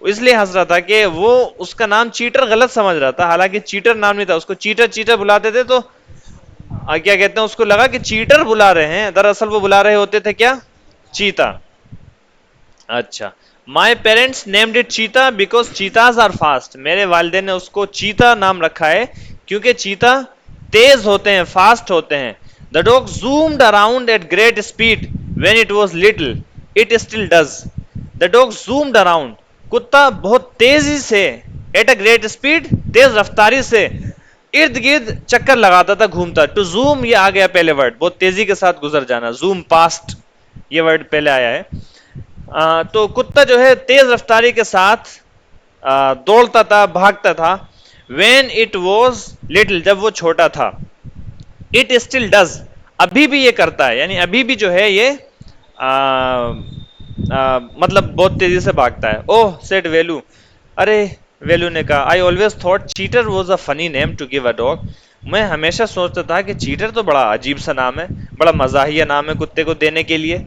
इसलिए हंस रहा था कि वो उसका नाम चीटर गलत समझ रहा था, हालांकि चीटर नाम नहीं था, उसको चीटर चीटर बुलाते थे, तो क्या कहते हैं उसको लगा कि चीटर बुला रहे हैं, दरअसल वो बुला रहे होते थे क्या, चीता। अच्छा, माई पेरेंट्स नेम्ड इट चीता बिकॉज चीताज आर फास्ट, मेरे वालिदैन ने उसको चीता नाम रखा है क्योंकि चीता तेज होते हैं, फास्ट होते हैं। The dog zoomed around at great speed when it was little, it still does. The dog zoomed around, कुत्ता बहुत तेजी से, एट अ ग्रेट स्पीड, तेज रफ्तारी से, इर्द गिर्द चक्कर लगाता था, घूमता। टू जूम, ये आ गया पहले वर्ड, बहुत तेजी के साथ गुजर जाना, जूम पास्ट, ये वर्ड पहले आया है। तो कुत्ता जो है तेज रफ्तारी के साथ दौड़ता था, भागता था। वेन इट वॉज लिटिल, जब वो छोटा था। इट स्टिल डज, अभी भी ये करता है, यानी अभी भी जो है ये मतलब बहुत तेजी से भागता है। ओह सेड वेलू, अरे वेलू ने कहा। I always thought Cheetah was a funny name to give a dog, मैं हमेशा सोचता था कि चीटर तो बड़ा अजीब सा नाम है, बड़ा मजाहिया नाम है कुत्ते को देने के लिए।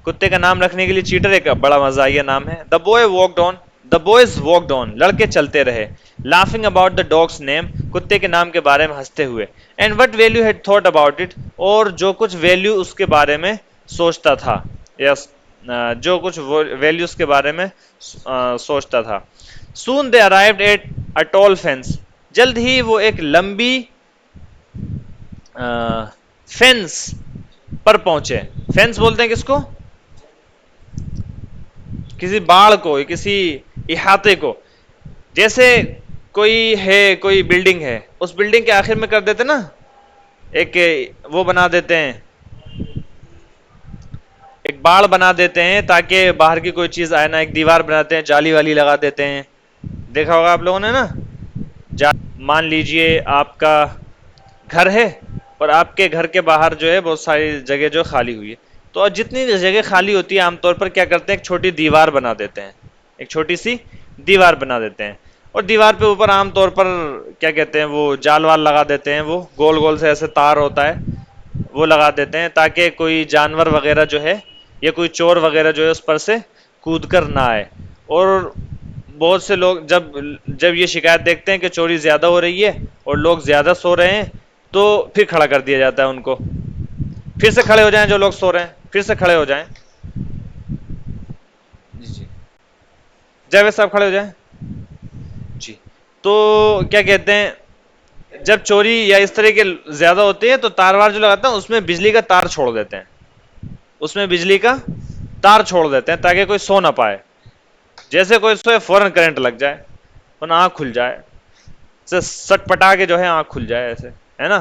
कुत्ते का नाम रखने के लिए चीटर एक बड़ा मजाहिया नाम है। The boy walked on, the boys walked on, लड़के चलते रहे। Laughing about the dogs name, कुत्ते के नाम के बारे में हंसते हुए। And what value had thought about it, और जो कुछ वैल्यू उसके बारे में सोचता था, यस जो कुछ वैल्यू उसके बारे में सोचता था। Soon they arrived at a tall fence. जल्द ही वो एक लंबी फेंस पर पहुंचे। फेंस बोलते हैं किसको? किसी बाड़ को, किसी इहाते को। जैसे कोई है, कोई बिल्डिंग है, उस बिल्डिंग के आखिर में कर देते ना, एक वो बना देते हैं, एक बाड़ बना देते हैं ताकि बाहर की कोई चीज आए ना, एक दीवार बनाते हैं, जाली वाली लगा देते हैं। देखा होगा आप लोगों ने ना। मान लीजिए आपका घर है और आपके घर के बाहर जो है बहुत सारी जगह जो खाली हुई है, तो जितनी जगह खाली होती है आमतौर पर क्या करते हैं, एक छोटी दीवार बना देते हैं, एक छोटी सी दीवार बना देते हैं। और दीवार पे ऊपर आमतौर पर क्या कहते हैं, वो जाल वाल लगा देते हैं, वो गोल गोल से ऐसे तार होता है, वो लगा देते हैं ताकि कोई जानवर वगैरह जो है या कोई चोर वगैरह जो है उस पर से कूद कर ना आए। और बहुत से लोग जब जब ये शिकायत देखते हैं कि चोरी ज्यादा हो रही है और लोग ज्यादा सो रहे हैं, तो फिर खड़ा कर दिया जाता है उनको। फिर से खड़े हो जाएं जो लोग सो रहे हैं, फिर से खड़े हो जाएं। जी जी, जावेद साहब खड़े हो जाएं जी। तो क्या कहते हैं, जब चोरी या इस तरह के ज्यादा होते हैं तो तार वार जो लगाते हैं उसमें बिजली का तार छोड़ देते हैं, उसमें बिजली का तार छोड़ देते हैं ताकि कोई सो ना पाए। जैसे कोई सोए फौरन करंट लग जाए, वरना आंख खुल जाए, सटपटा के जो है आंख खुल जाए, ऐसे है ना।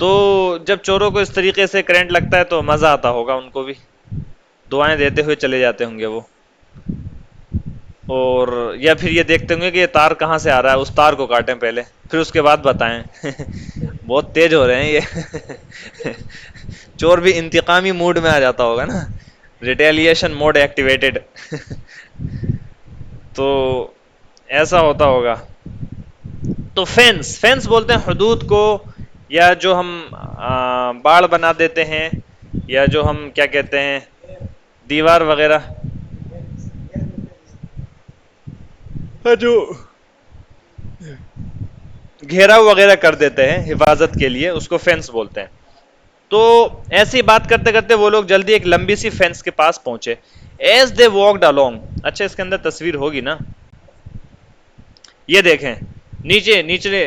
तो जब चोरों को इस तरीके से करंट लगता है तो मजा आता होगा उनको भी, दुआएं देते हुए चले जाते होंगे वो। और या फिर ये देखते होंगे कि ये तार कहाँ से आ रहा है, उस तार को काटें पहले, फिर उसके बाद बताएं। बहुत तेज हो रहे हैं ये। चोर भी इंतकामी मूड में आ जाता होगा ना, रिटेलिएशन मोड एक्टिवेटेड। तो ऐसा होता होगा। तो फेंस, फेंस बोलते हैं हदूद को, या जो हम बाड़ बना देते हैं, या जो हम क्या कहते हैं दीवार वगैरह, जो घेराव वगैरह कर देते हैं हिफाजत के लिए, उसको फेंस बोलते हैं। तो ऐसी बात करते करते वो लोग जल्दी एक लंबी सी फेंस के पास पहुंचे। एज दे वॉकड अलोंग, अच्छा इसके अंदर तस्वीर होगी ना, ये देखें नीचे नीचे,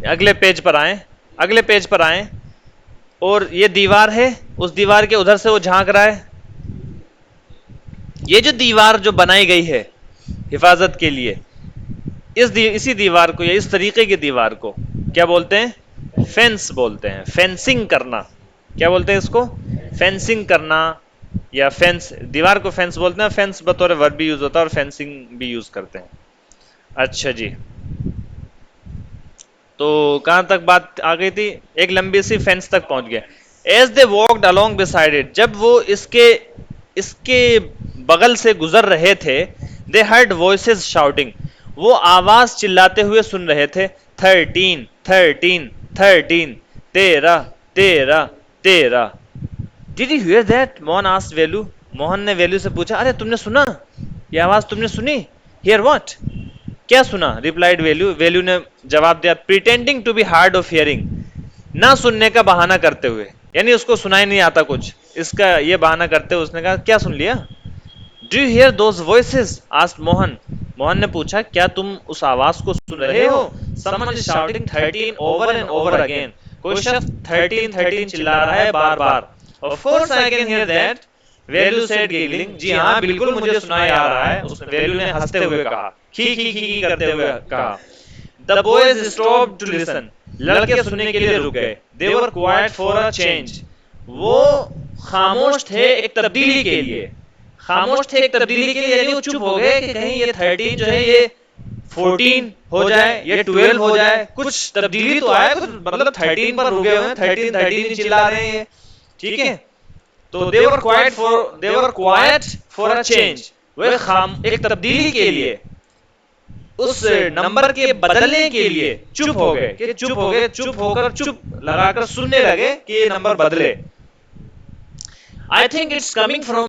अगले पेज पर आए, अगले पेज पर आए, और ये दीवार है, उस दीवार के उधर से वो झांक रहा है। ये जो दीवार जो बनाई गई है हिफाजत के लिए, इसी दीवार को या इस तरीके की दीवार को क्या बोलते हैं? फेंस बोलते हैं, फेंसिंग करना। क्या बोलते हैं इसको? फेंसिंग करना, या फेंस, दीवार को फेंस बोलते हैं। फेंस बतौर वर्ब भी यूज होता है और फेंसिंग भी यूज करते हैं। अच्छा जी, तो कहां तक बात आ गई थी? एक लंबी सी फेंस तक पहुंच गए। As they walked along beside it, जब वो इसके इसके बगल से गुजर रहे थे, दे हर्ड वॉइसेस शाउटिंग, वो आवाज चिल्लाते हुए सुन रहे थे, 13 13 13, 13 13 13। Did you hear that? Mohan asked Velu, Mohan ने वेलू से पूछा, अरे तुमने सुना? ये आवाज तुमने सुनी? Hear what? क्या सुना? रिप्लाइड वेलू, वेलू ने जवाब दिया, pretending to be hard of hearing, ना सुनने का बहाना करते हुए, यानी उसको सुनाई नहीं आता कुछ, इसका ये बहाना करते हुए उसने कहा, क्या सुन लिया? Do you here those voices? Asked Mohan, Mohan ने पूछा, क्या तुम उस आवाज को सुन रहे हो? Someone is shouting 13 over and over again, कोई शख्स 13 13 चिल्ला रहा है बार बार। Of course I can hear that, Velu said giggling, जी हाँ बिल्कुल मुझे सुनाई आ रहा है, उसने, वेलू ने हंसते हुए कहा, खी करते हुए कहा। The boys stop to listen, लड़के सुनने के लिए रुक गए। They were quiet for a change, वो खामोश थे एक तब्दीली के लिए, खामोश थे एक तब्दीली के लिए, यानी वो चुप हो गए कि कहीं ये 13 जो है ये 14 हो जाए, ये 12 हो जाए, कुछ तब्दीली तो आए, कुछ मतलब 13 पर रुके हुए हैं, 13 13 ही चिल्ला रहे हैं, ठीक है। तो they were quiet for a change, वे एक तब्दीली के लिए, उस नंबर के बदलने के लिए चुप हो गए, कि चुप हो गए, चुप होकर चुप लगाकर सुनने लगे कि ये नंबर बदले। I think it's coming from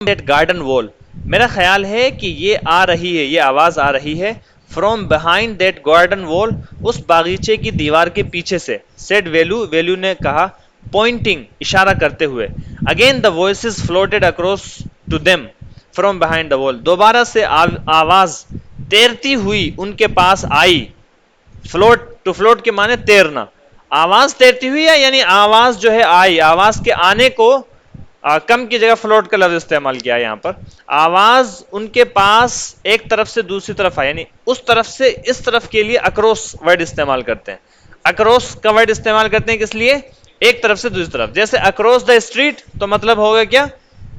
that garden wall, मेरा ख्याल है कि ये आ रही है, ये आवाज आ रही है, from behind that garden wall, उस बागीचे की दीवार के पीछे से। सेड वेलू, वेलू ने कहा, पॉइंटिंग, इशारा करते हुए। Again the voices floated across to them, from behind the wall, दोबारा से आवाज तैरती हुई उनके पास आई। फ्लोट, टू फ्लोट के माने तैरना, आवाज तैरती हुई है यानी आवाज जो है आई, आवाज के आने को कम की जगह फ्लोट का लफ्ज इस्तेमाल किया है यहां पर। आवाज उनके पास एक तरफ से दूसरी तरफ आई, यानी उस तरफ से इस तरफ के लिए अक्रॉस वर्ड इस्तेमाल करते हैं। अक्रॉस का वर्ड इस्तेमाल करते हैं किस लिए? एक तरफ से दूसरी तरफ। जैसे अक्रॉस द स्ट्रीट तो मतलब हो गया क्या?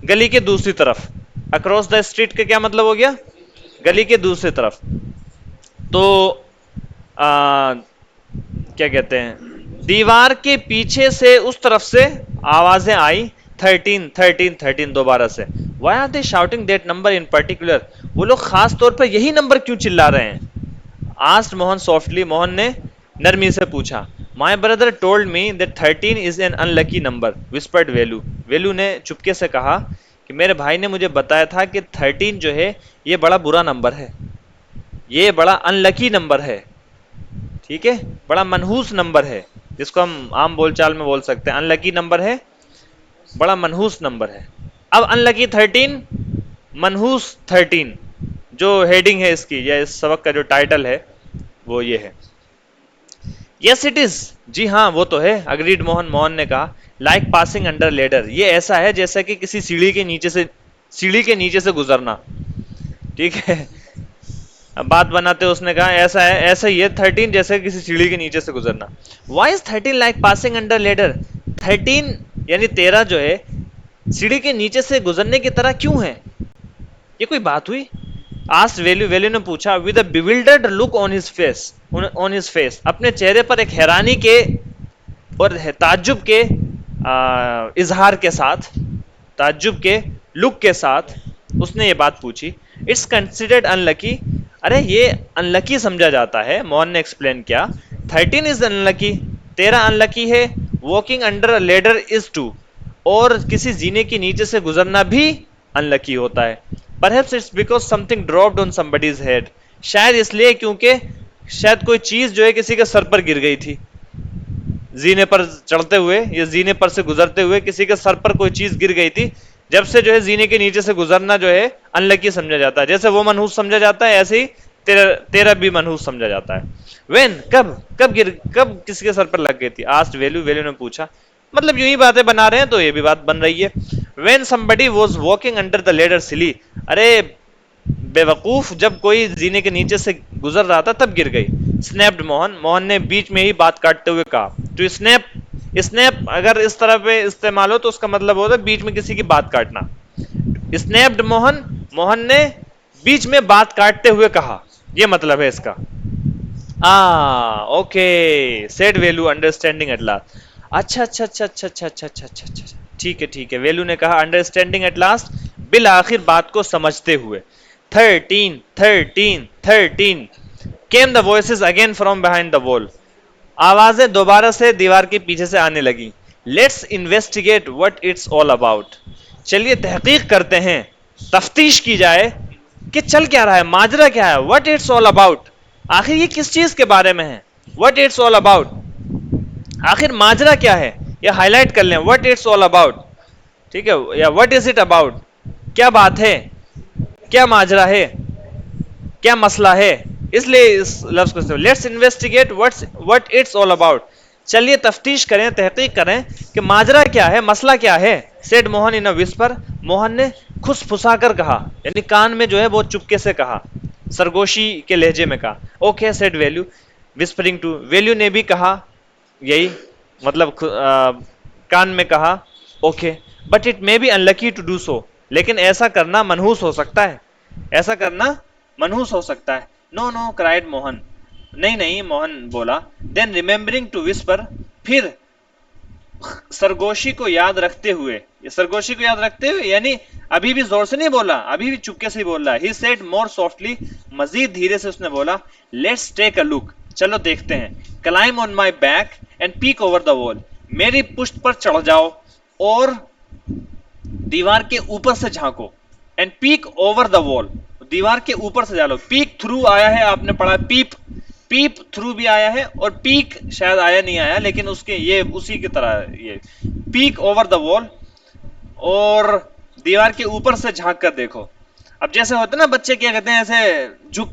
गली के दूसरी तरफ। अक्रॉस द स्ट्रीट का क्या मतलब हो गया? गली के दूसरी तरफ। तो क्या कहते हैं, दीवार के पीछे से उस तरफ से आवाजें आई 13 13 13 दोबारा से। Why are they shouting that number in particular, वो लोग खास तौर पर यही नंबर क्यों चिल्ला रहे हैं? आस्क्ड मोहन सॉफ्टली, मोहन ने नरमी से पूछा। My brother told me that 13 is an unlucky number, whispered Velu, Velu ने चुपके से कहा कि मेरे भाई ने मुझे बताया था कि 13 जो है ये बड़ा बुरा नंबर है, ये बड़ा अनलकी नंबर है, ठीक है, बड़ा मनहूस नंबर है, जिसको हम आम बोलचाल में बोल सकते हैं अनलकी नंबर है, बड़ा मनहूस नंबर है। अब अनलकी 13, मनहूस 13, जो हेडिंग है इसकी या इस सबक का जो टाइटल है वो ये है। यस इट इज, जी हाँ वो तो है, अग्रीड मोहन, मोहन ने कहा। लाइक पासिंग अंडर लेडर, ये ऐसा है जैसा कि किसी सीढ़ी के नीचे से गुजरना, ठीक है। अब बात बनाते उसने कहा ऐसा है, ऐसा ही है 13 जैसे किसी सीढ़ी के नीचे से गुजरना। Why is 13 like passing under ladder, 13 यानी 13 जो है सीढ़ी के नीचे से गुजरने की तरह क्यों है? ये कोई बात हुई? आस्क्ड वेल्यू, वेल्यू ने पूछा with a bewildered look on his face, अपने चेहरे पर एक हैरानी के और ताज्जुब के इजहार के साथ, ताज्जुब के लुक के साथ उसने ये बात पूछी। इट्स कंसिडर्ड अनलकी, अरे ये अनलकी समझा जाता है, मोहन ने एक्सप्लेन किया। 13 इज अनलकी, 13 अनलकी है। Walking under a ladder is too, और किसी जीने के नीचे से गुजरना भी अनलकी होता है। Perhaps it's because something dropped on somebody's head, शायद इसलिए क्योंकि शायद कोई चीज जो है किसी के सर पर गिर गई थी, जीने पर चढ़ते हुए या जीने पर से गुजरते हुए किसी के सर पर कोई चीज गिर गई थी, जब से जो है जीने के नीचे से गुजरना जो है अनलकी समझा जाता है। जैसे वो मनहूस समझा जाता है ऐसे ही तेरा भी मनहूस समझा जाता है। वेन, कब किसी के सर पर लग गई थी? आस्क्ड वेल्यू, वेल्यू ने पूछा, मतलब यूं ही बातें बना रहे हैं तो ये भी बात बन रही है। When somebody was walking under the ladder silly, अरे बेवकूफ जब कोई जीने के नीचे से गुजर रहा था तब गिर गई। स्नैप्ड मोहन, मोहन ने बीच में ही बात काटते हुए कहा। टू स्नैप, स्नैप अगर इस तरह पे इस्तेमाल हो तो उसका मतलब होता है बीच में किसी की बात काटना। स्नैप्ड मोहन, मोहन ने बीच में बात काटते हुए कहा, यह मतलब है इसका। Okay, said Velu understanding at last. अच्छा अच्छा अच्छा अच्छा अच्छा अच्छा अच्छा अच्छा अच्छा, ठीक है, वेलू ने कहा अंडरस्टैंडिंग एट लास्ट, बिल आखिर बात को समझते हुए। 13 13 13 came the voices again from behind the wall, आवाजें दोबारा से दीवार के पीछे से आने लगी। Let's investigate what it's all about, चलिए तहकीक करते हैं, तफ्तीश की जाए कि चल क्या रहा है, माजरा क्या है। व्हाट इट्स ऑल अबाउट, आखिर ये किस चीज के बारे में है? व्हाट इट्स ऑल अबाउट, आखिर माजरा क्या है, ये हाईलाइट कर लें। व्हाट इट्स ऑल अबाउट, ठीक है, या व्हाट इज इट अबाउट, क्या बात है, क्या माजरा है, क्या मसला है, इसलिए इस लफ्ज को let's investigate what it's all about, चलिए तफ्तीश करें, तहकीक करें कि माजरा क्या है, मसला क्या है। सेड मोहन इन अ विस्पर, मोहन ने खुसफुसाकर कहा, यानी कान में जो है बहुत चुपके से कहा, सरगोशी के लहजे में कहा। Okay said Velu, whispering too, Velu ने भी कहा यही, मतलब कान में कहा okay. But it may be unlucky to do so, लेकिन ऐसा करना मनहूस हो सकता है, ऐसा करना मनहूस हो सकता है। नो नो क्राइड मोहन, नहीं नहीं मोहन बोला। देन रिमेंबरिंग टू विस्पर, फिर सरगोशी को याद रखते हुए, ये सरगोशी को याद रखते हुए यानी अभी भी जोर से नहीं बोला, अभी भी चुपके से ही बोल रहा है। ही सेड मोर सॉफ्टली, मजीद धीरे से उसने बोला। लेट्स टेक अ लुक, चलो देखते हैं। Climb on my back and peek over the wall, मेरी पुश्त पर चढ़ जाओ और दीवार के ऊपर से झांको। And peek over the wall, दीवार के ऊपर से जा लो। पीक थ्रू आया है, आपने पढ़ा पीप, पीप थ्रू भी आया है, और पीक शायद आया नहीं आया, लेकिन उसके ये उसी की तरह ये पीक ओवर द वॉल, और दीवार के ऊपर से झांक कर देखो। अब जैसे होते ना बच्चे क्या कहते हैं, ऐसे झुक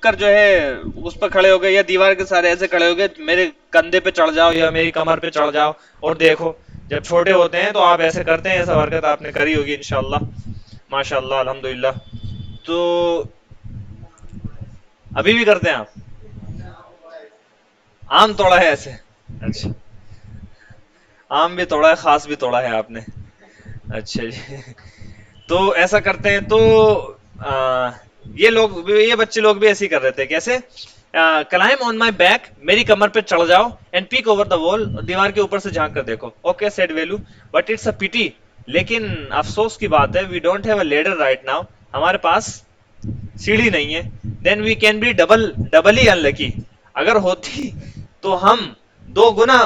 कर जो है उस पर खड़े हो गए या दीवार के सारे ऐसे खड़े हो गए, मेरे कंधे पे चढ़ जाओ या मेरी कमर पे चढ़ जाओ और देखो। जब छोटे होते हैं तो आप ऐसे करते हैं, ऐसा हरकत आपने करी होगी इंशाल्लाह, माशाल्लाह अल्हम्दुलिल्लाह। तो अभी भी करते हैं आप? आम तोड़ा है ऐसे? अच्छा, आम भी तोड़ा है, खास भी तोड़ा है आपने। अच्छा जी। तो ऐसा करते हैं तो आ, ये बच्चे लोग भी ऐसे ही कर रहे थे। कैसे? क्लाइम ऑन माई बैक, मेरी कमर पे चढ़ जाओ, and peek over the wall, दीवार के ऊपर से झांक कर देखो। Okay said Velu, but it's a pity, लेकिन अफसोस की बात है, we don't have a ladder right now, हमारे पास सीढ़ी नहीं है। Then we can be doubly unlucky, अगर होती तो हम दो गुना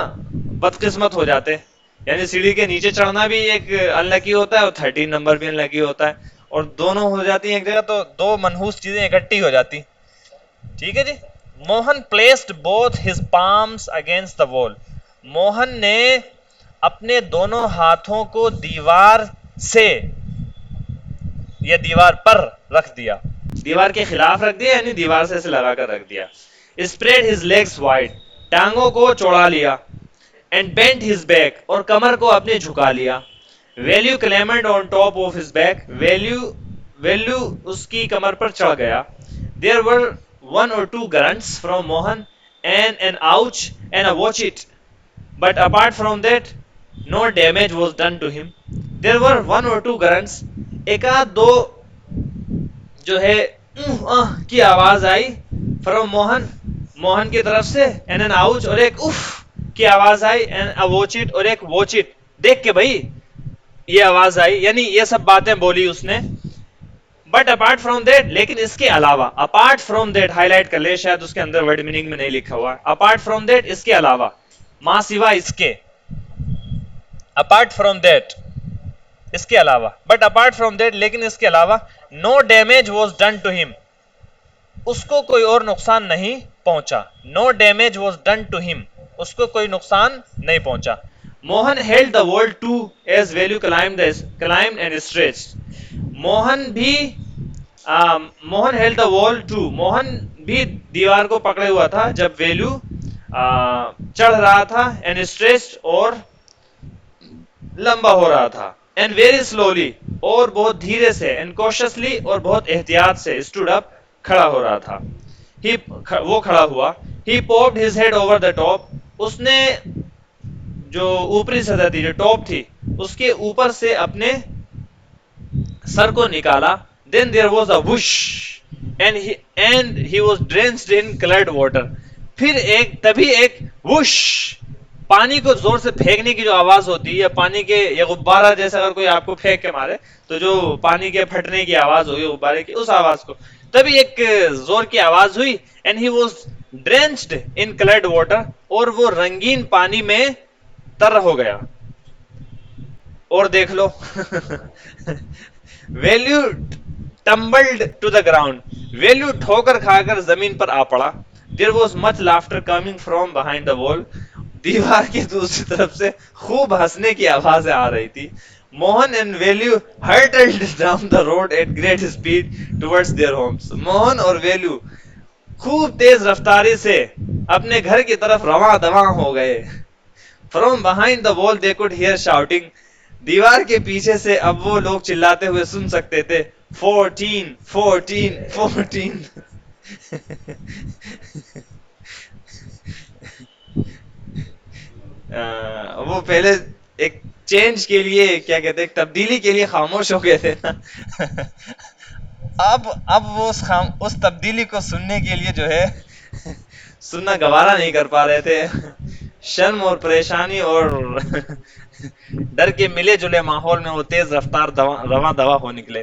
बदकिस्मत हो जाते। यानी सीढ़ी के नीचे चढ़ना भी एक अनलकी होता है और 13 नंबर भी अनलकी होता है, और दोनों हो जाती हैं एक जगह तो दो मनहूस चीजें इकट्ठी हो जाती। ठीक है जी। Mohan placed both his palms against the wall, Mohan ने अपने दोनों हाथों को दीवार से या दीवार पर रख दिया, दीवार के खिलाफ रख दिया, यानी दीवार से ऐसे लगा कर रख दिया। स्प्रेड हिज लेग्स वाइड, टांगों को चौड़ा लिया, एंड बेंट हिज बैक, और कमर को अपने झुका लिया। Velu climbed on top of his back, Velu Velu उसकी कमर पर चढ़ गया। There were one or two grunts from Mohan and an ouch and a watch it, but apart from that no damage was done to him. There were one or two grunts, एक आध दो जो है की आवाज आई, फ्रॉम मोहन, मोहन की तरफ से, एंड एन आउच, और एक उफ की आवाज आई, एंड अ वॉच इट, और एक वॉच इट, देख के भाई ये आवाज आई, यानी ये सब बातें बोली उसने। बट अपार्ट फ्रॉम दैट, लेकिन इसके अलावा, अपार्ट फ्रॉम दैट हाईलाइट कर ले, शायद उसके अंदर वर्ड मीनिंग में नहीं लिखा हुआ है। अपार्ट फ्रॉम दैट, इसके अलावा, मां सिवा इसके, अपार्ट फ्रॉम दैट इसके अलावा, बट अपार्ट फ्रॉम दैट, लेकिन इसके अलावा, no damage was done to him, उसको कोई और नुकसान नहीं पहुंचा। No damage was done to him, उसको कोई नुकसान नहीं पहुंचा। Mohan held the world to as Velu climb and stretch, Mohan भी Mohan held the wall to, Mohan भी दीवार को पकड़े हुआ था जब वैल्यू चढ़ रहा था, एंड स्ट्रेच, और लंबा हो रहा था, एंड वेरी स्लोली, और बहुत धीरे से, एंड कॉशियसली, और बहुत एहतियात से, स्टूड अप, खड़ा हो रहा था। वो खड़ा हुआ। He popped his head over the top, उसने जो ऊपरी सतह थी, जो टॉप थी, उसके ऊपर से अपने सर को निकाला। Then there was a whoosh, and he was drenched in coloured water, फिर तभी एक वुश, पानी को जोर से फेंकने की जो आवाज होती है, या पानी के, या गुब्बारा जैसे अगर कोई आपको फेंक के मारे तो जो पानी के फटने की आवाज होगी गुब्बारे की, उस आवाज को, तभी एक जोर की आवाज हुई, and he was drenched in coloured water, और वो रंगीन पानी में तर हो गया। और देख लो Velu tumbled to the ground, Velu ठोकर खाकर जमीन पर आ पड़ा। There was much laughter coming from behind the wall, दीवार की दूसरी तरफ से खूब हंसने की आवाजें आ रही थी। Mohan and Velu hurtled down the road at great speed towards their homes, Mohan और वैल्यू खूब तेज रफ्तारी से अपने घर की तरफ रवां दवां हो गए। From behind the wall they could hear shouting, दीवार के पीछे से अब वो लोग चिल्लाते हुए सुन सकते थे, 14 14 14। वो पहले एक चेंज के लिए, क्या कहते हैं, तब्दीली के लिए खामोश हो गए थे ना। अब वो उस तब्दीली को सुनने के लिए जो है सुनना गवारा नहीं कर पा रहे थे। शर्म और परेशानी और डर के मिले जुले माहौल में वो तेज रफ्तार रवा दवा हो निकले।